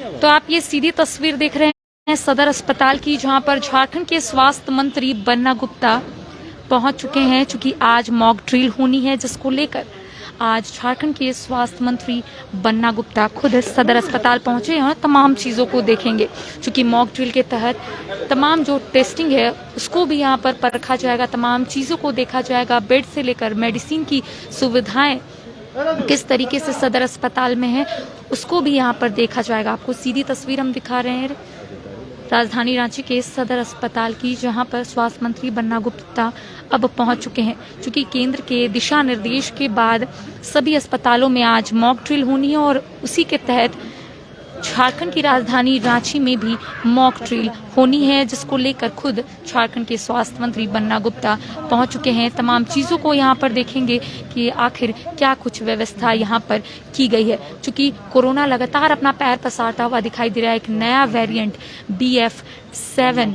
तो आप ये सीधी तस्वीर देख रहे हैं सदर अस्पताल की, जहां पर झारखंड के स्वास्थ्य मंत्री बन्ना गुप्ता पहुंच चुके हैं। चूंकि आज मॉक ड्रिल होनी है, जिसको लेकर आज झारखंड के स्वास्थ्य मंत्री बन्ना गुप्ता खुद सदर अस्पताल पहुंचे हैं, तमाम चीज़ों को देखेंगे। चूंकि मॉक ड्रिल के तहत तमाम जो टेस्टिंग है उसको भी यहां पर परखा जाएगा, तमाम चीज़ों को देखा जाएगा। बेड से लेकर मेडिसिन की सुविधाएं किस तरीके से सदर अस्पताल में है उसको भी यहाँ पर देखा जाएगा। आपको सीधी तस्वीर हम दिखा रहे हैं राजधानी रांची के सदर अस्पताल की, जहां पर स्वास्थ्य मंत्री बन्ना गुप्ता अब पहुंच चुके हैं। क्योंकि केंद्र के दिशा निर्देश के बाद सभी अस्पतालों में आज मॉक ड्रिल होनी है और उसी के तहत झारखंड की राजधानी रांची में भी मॉक ड्रिल होनी है, जिसको लेकर खुद झारखंड के स्वास्थ्य मंत्री बन्ना गुप्ता पहुंच चुके हैं। तमाम चीज़ों को यहां पर देखेंगे कि आखिर क्या कुछ व्यवस्था यहां पर की गई है। चूंकि कोरोना लगातार अपना पैर पसारता हुआ दिखाई दे रहा है, एक नया वेरिएंट BF7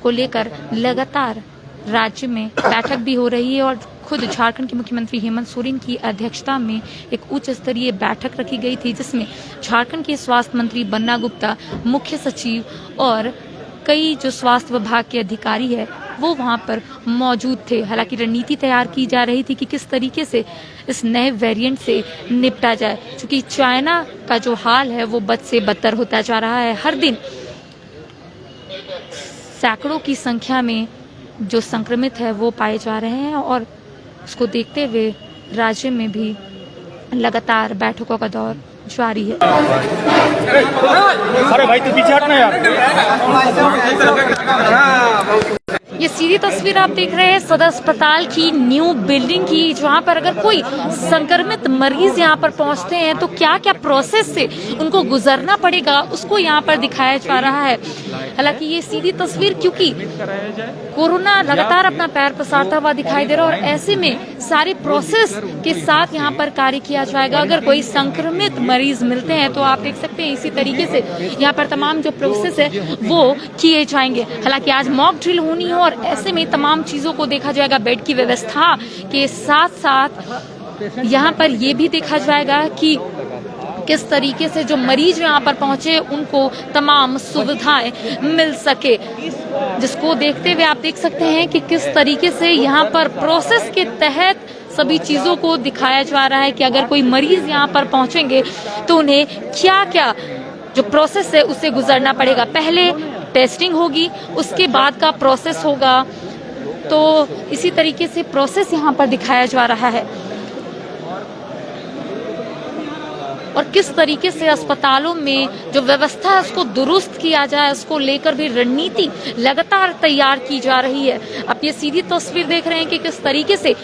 को लेकर लगातार राज्य में बैठक भी हो रही है और खुद झारखंड के मुख्यमंत्री हेमंत सोरेन की अध्यक्षता में एक उच्च स्तरीय बैठक रखी गई थी, जिसमें झारखंड के स्वास्थ्य मंत्री बन्ना गुप्ता, मुख्य सचिव और कई जो स्वास्थ्य विभाग के अधिकारी है वो वहां पर मौजूद थे। हालांकि रणनीति तैयार की जा रही थी कि किस तरीके से इस नए वेरिएंट से निपटा जाए। क्योंकि चाइना का जो हाल है वो बद से बदतर होता जा रहा है। हर दिन सैकड़ों की संख्या में जो संक्रमित है वो पाए जा रहे हैं और उसको देखते हुए राज्य में भी लगातार बैठकों का दौर जारी है। अरे भाई तू पीछे हटना यार। ये सीधी तस्वीर आप देख रहे हैं सदर अस्पताल की न्यू बिल्डिंग की, जहां पर अगर कोई संक्रमित मरीज यहां पर पहुंचते हैं तो क्या क्या प्रोसेस से उनको गुजरना पड़ेगा उसको यहां पर दिखाया जा रहा है। हालांकि ये सीधी तस्वीर, क्योंकि कोरोना लगातार अपना पैर पसारता हुआ दिखाई दे रहा है और ऐसे में सारे प्रोसेस के साथ यहाँ पर कार्य किया जाएगा। अगर कोई संक्रमित मरीज मिलते हैं तो आप देख सकते हैं इसी तरीके से यहाँ पर तमाम जो प्रोसेस है वो किए जाएंगे। हालांकि आज मॉक ड्रिल होनी है और ऐसे में तमाम चीजों को देखा जाएगा। बेड की व्यवस्था के साथ साथ यहाँ पर ये भी देखा जाएगा कि किस तरीके से जो मरीज यहाँ पर पहुंचे उनको तमाम सुविधाएं मिल सके, जिसको देखते हुए आप देख सकते हैं कि किस तरीके से यहाँ पर प्रोसेस के तहत सभी चीजों को दिखाया जा रहा है कि अगर कोई मरीज यहाँ पर पहुंचेंगे तो उन्हें क्या क्या जो प्रोसेस है उससे गुजरना पड़ेगा। पहले टेस्टिंग होगी, उसके बाद का प्रोसेस होगा। तो इसी तरीके से प्रोसेस यहाँ पर दिखाया जा रहा है और किस तरीके से अस्पतालों में जो व्यवस्था है उसको दुरुस्त किया जाए, उसको लेकर भी रणनीति लगातार तैयार की जा रही है। आप ये सीधी तस्वीर देख रहे हैं कि किस तरीके से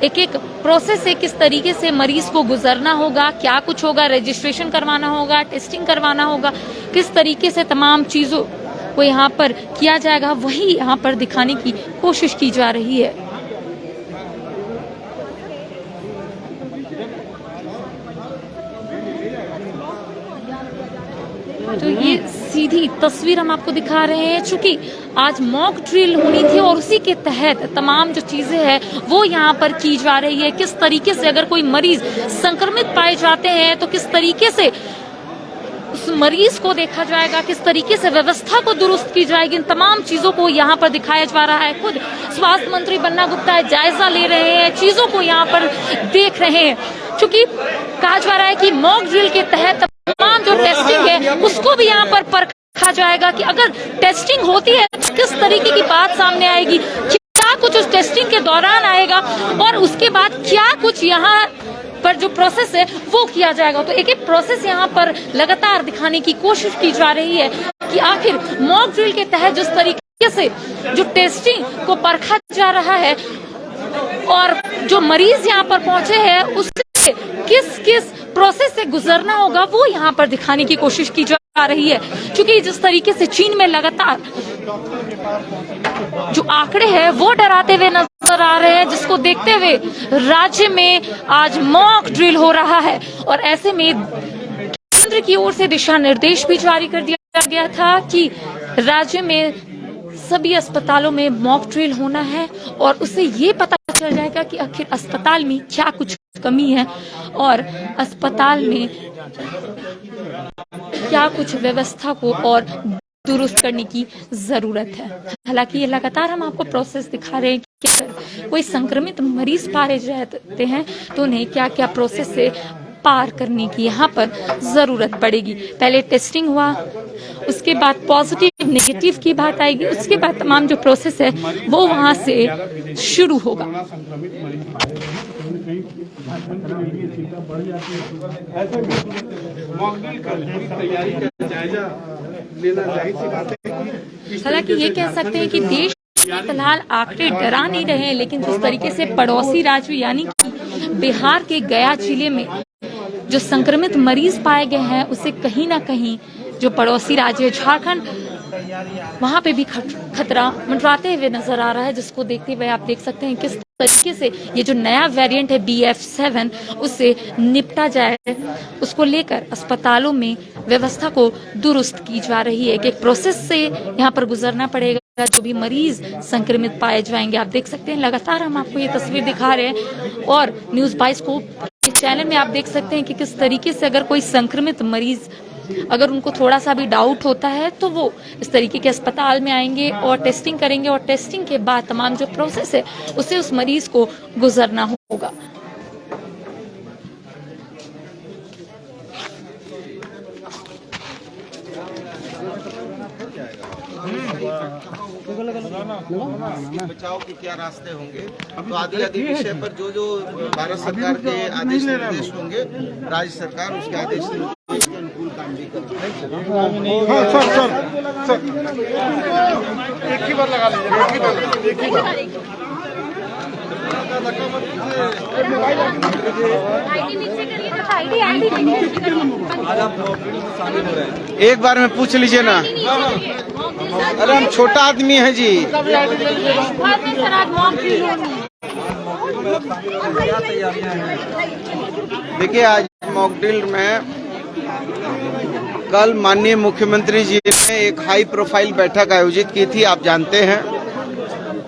एक एक प्रोसेस से किस तरीके से मरीज को गुजरना होगा, क्या कुछ होगा, रजिस्ट्रेशन करवाना होगा, टेस्टिंग करवाना होगा, किस तरीके से तमाम चीजों को यहाँ पर किया जाएगा, वही यहाँ पर दिखाने की कोशिश की जा रही है। तो ये सीधी तस्वीर हम आपको दिखा रहे हैं। चूंकि आज मॉक ड्रिल होनी थी और उसी के तहत तमाम जो चीजें हैं वो यहाँ पर की जा रही है। किस तरीके से अगर कोई मरीज संक्रमित पाए जाते हैं तो किस तरीके से उस मरीज को देखा जाएगा, किस तरीके से व्यवस्था को दुरुस्त की जाएगी, इन तमाम चीजों को यहाँ पर दिखाया जा रहा है। खुद स्वास्थ्य मंत्री बन्ना गुप्ता जायजा ले रहे हैं, चीजों को यहाँ पर देख रहे हैं। चूंकि कहा जा रहा है कि मॉक ड्रिल के तहत तमाम जो टेस्टिंग है उसको भी यहाँ पर परखा जाएगा कि अगर टेस्टिंग होती है तो किस तरीके की बात सामने आएगी, क्या कुछ उस टेस्टिंग के दौरान आएगा और उसके बाद क्या कुछ यहाँ पर जो प्रोसेस है वो किया जाएगा। तो एक एक प्रोसेस यहाँ पर लगातार दिखाने की कोशिश की जा रही है कि आखिर मॉक ड्रिल के तहत जिस तरीके से जो टेस्टिंग को परखा जा रहा है और जो मरीज यहाँ पर पहुंचे हैं उससे किस किस प्रोसेस से गुजरना होगा वो यहाँ पर दिखाने की कोशिश की जा रही है। क्योंकि जिस तरीके से चीन में लगातार जो आंकड़े हैं वो डराते हुए नजर आ रहे हैं, जिसको देखते हुए राज्य में आज मॉक ड्रिल हो रहा है और ऐसे में केंद्र की ओर से दिशा निर्देश भी जारी कर दिया गया था कि राज्य में सभी अस्पतालों में मॉक ड्रिल होना है और उससे ये पता चल जाएगा कि आखिर अस्पताल में क्या कुछ कमी है और अस्पताल में क्या कुछ व्यवस्था को और दुरुस्त करने की जरूरत है। हालांकि ये लगातार हम आपको प्रोसेस दिखा रहे हैं कि अगर कोई संक्रमित मरीज पाए जाते हैं तो उन्हें क्या क्या प्रोसेस से पार करने की यहाँ पर जरूरत पड़ेगी। पहले टेस्टिंग हुआ, उसके बाद पॉजिटिव नेगेटिव की बात आएगी, उसके बाद तमाम जो प्रोसेस है वो वहां से शुरू होगा। हालांकि ये कह सकते हैं कि देश में फिलहाल आंकड़े डरा नहीं रहे हैं, लेकिन जिस तरीके से पड़ोसी राज्य यानी कि बिहार के गया जिले में जो संक्रमित मरीज पाए गए हैं, उसे कहीं ना कहीं जो पड़ोसी राज्य झारखंड, वहां पे भी खतरा मंडराते हुए नजर आ रहा है, जिसको देखते हुए आप देख सकते हैं किस तरीके से ये जो नया वेरिएंट है BF7 उससे निपटा जाए, उसको लेकर अस्पतालों में व्यवस्था को दुरुस्त की जा रही है। एक प्रोसेस से यहाँ पर गुजरना पड़ेगा। जो भी मरीज संक्रमित पाए जाएंगे, आप देख सकते हैं लगातार हम आपको ये तस्वीर दिखा रहे हैं और न्यूज 22 को इस चैनल में आप देख सकते हैं कि किस तरीके से अगर कोई संक्रमित मरीज, अगर उनको थोड़ा सा भी डाउट होता है तो वो इस तरीके के अस्पताल में आएंगे और टेस्टिंग करेंगे और टेस्टिंग के बाद तमाम जो प्रोसेस है उसे उस मरीज को गुजरना होगा। बचाव के क्या रास्ते होंगे, तो आदि आदि विषय पर जो जो भारत सरकार के आदेश निर्देश होंगे, राज्य सरकार उसके आदेश निर्देश के अनुकूल काम भी करेगी। एक ही बार लगा लीजिए, एक ही बार। एक बार में पूछ लीजिए ना। अरे हम छोटा आदमी है जी। देखिए, आज मॉक ड्रिल में कल माननीय मुख्यमंत्री जी ने एक हाई प्रोफाइल बैठक आयोजित की थी, आप जानते हैं,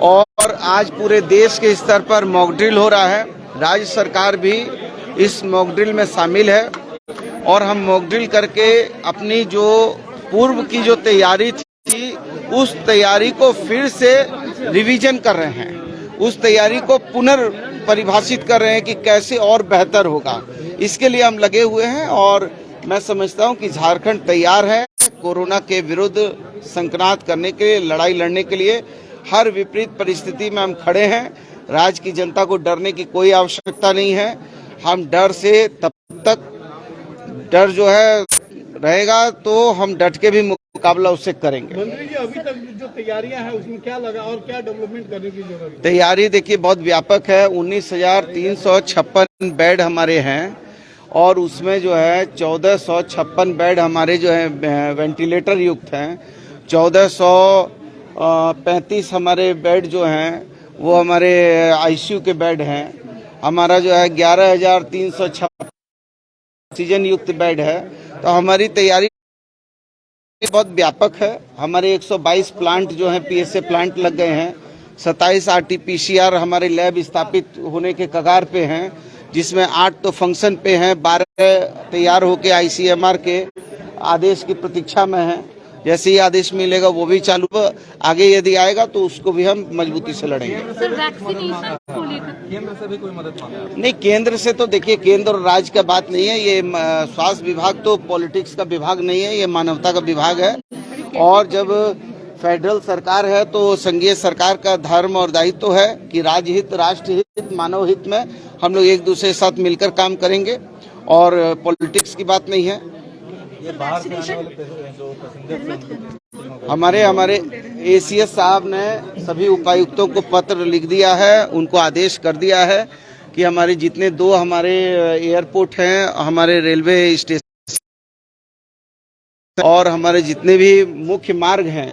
और आज पूरे देश के स्तर पर मॉक ड्रिल हो रहा है। राज्य सरकार भी इस मॉक ड्रिल में शामिल है और हम मॉक ड्रिल करके अपनी जो पूर्व की जो तैयारी थी उस तैयारी को फिर से रिवीजन कर रहे हैं, उस तैयारी को पुनर्परिभाषित कर रहे हैं कि कैसे और बेहतर होगा। इसके लिए हम लगे हुए हैं और मैं समझता हूं कि झारखंड तैयार है कोरोना के विरुद्ध संकनात करने के लिए, लड़ाई लड़ने के लिए। हर विपरीत परिस्थिति में हम खड़े हैं। राज्य की जनता को डरने की कोई आवश्यकता नहीं है। हम डर से तब तक, डर जो है रहेगा तो हम डट के भी मुकाबला उससे करेंगे। मंत्री जी, अभी तक जो तैयारियां हैं उसमें क्या लगा और क्या डेवलपमेंट करने की जरूरत है? तैयारी देखिए बहुत व्यापक है। 19,356 बेड हमारे हैं और उसमें जो है 1456 बेड हमारे जो है वेंटिलेटर युक्त हैं। 1435 हमारे बेड जो हैं वो हमारे ICU के बेड हैं। हमारा जो है 11,356 ऑक्सीजन युक्त बेड है। तो हमारी तैयारी बहुत व्यापक है। हमारे 122 प्लांट जो हैं PSA प्लांट लग गए हैं। 27 RT-PCR हमारे लैब स्थापित होने के कगार पे हैं, जिसमें 8 तो फंक्शन पे हैं, 12 तैयार होके ICMR के आदेश की प्रतीक्षा में हैं। जैसे ही आदेश मिलेगा वो भी चालू, आगे यदि आएगा तो उसको भी हम मजबूती से लड़ेंगे। सर, वैक्सीनेशन को लेकर केंद्र से भी कोई मदद मांगा? नहीं, केंद्र से तो देखिए, केंद्र और राज्य का बात नहीं है। ये स्वास्थ्य विभाग तो पॉलिटिक्स का विभाग नहीं है, ये मानवता का विभाग है। और जब फेडरल सरकार है तो संघीय सरकार का धर्म और दायित्व है कि राज्य हित, राष्ट्र हित, मानव हित में हम लोग एक दूसरे के साथ मिलकर काम करेंगे और पॉलिटिक्स की बात नहीं है। ये बाहर से आने वाले जो पैसेंजर हमारे ACS साहब ने सभी उपायुक्तों को पत्र लिख दिया है, उनको आदेश कर दिया है कि हमारे जितने 2 हमारे एयरपोर्ट हैं, हमारे रेलवे स्टेशन और हमारे जितने भी मुख्य मार्ग हैं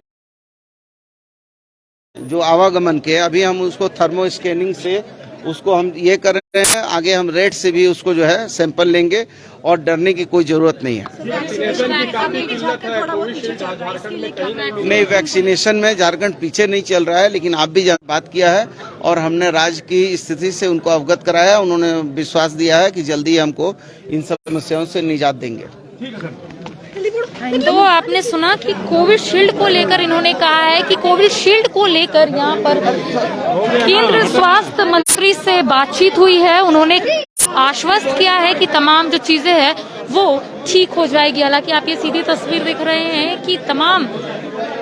जो आवागमन के, अभी हम उसको थर्मो स्कैनिंग से उसको हम ये कर रहे हैं, आगे हम रेट से भी उसको जो है सैंपल लेंगे और डरने की कोई जरूरत नहीं है। वैक्सीनेशन की काफी किल्लत है, कोविशील्ड झारखंड में कहीं नहीं, वैक्सीनेशन में झारखंड पीछे नहीं चल रहा है, लेकिन आप भी बात किया है और हमने राज्य की स्थिति से उनको अवगत कराया। उन्होंने विश्वास दिया है कि जल्दी हमको इन सब समस्याओं से निजात देंगे। तो आपने सुना कि कोविशील्ड को लेकर इन्होंने कहा है कि कोविशील्ड को लेकर यहाँ पर केंद्र स्वास्थ्य मंत्री से बातचीत हुई है। उन्होंने आश्वस्त किया है कि तमाम जो चीजें हैं वो ठीक हो जाएगी। हालांकि आप ये सीधी तस्वीर देख रहे हैं कि तमाम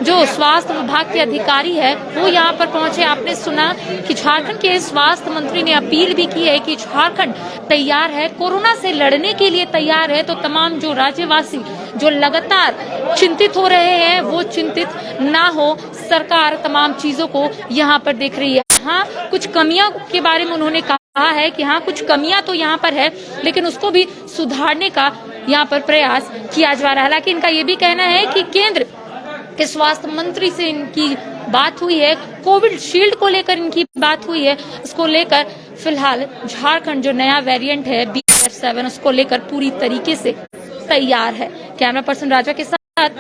जो स्वास्थ्य विभाग के अधिकारी है वो यहाँ पर पहुंचे। आपने सुना कि झारखंड के स्वास्थ्य मंत्री ने अपील भी की है कि झारखंड तैयार है, कोरोना से लड़ने के लिए तैयार है। तो तमाम जो राज्यवासी जो लगातार चिंतित हो रहे हैं वो चिंतित ना हो, सरकार तमाम चीजों को यहाँ पर देख रही है। हाँ, कुछ कमियां के बारे में उन्होंने कहा है कि हाँ कुछ कमियां तो यहाँ पर है, लेकिन उसको भी सुधारने का यहाँ पर प्रयास किया जा रहा है। हालांकि इनका ये भी कहना है कि केंद्र के स्वास्थ्य मंत्री से इनकी बात हुई है, कोविशील्ड को लेकर इनकी बात हुई है। इसको लेकर फिलहाल झारखंड जो नया वेरिएंट है BF7 उसको लेकर पूरी तरीके से तैयार है। कैमरा पर्सन राजा के साथ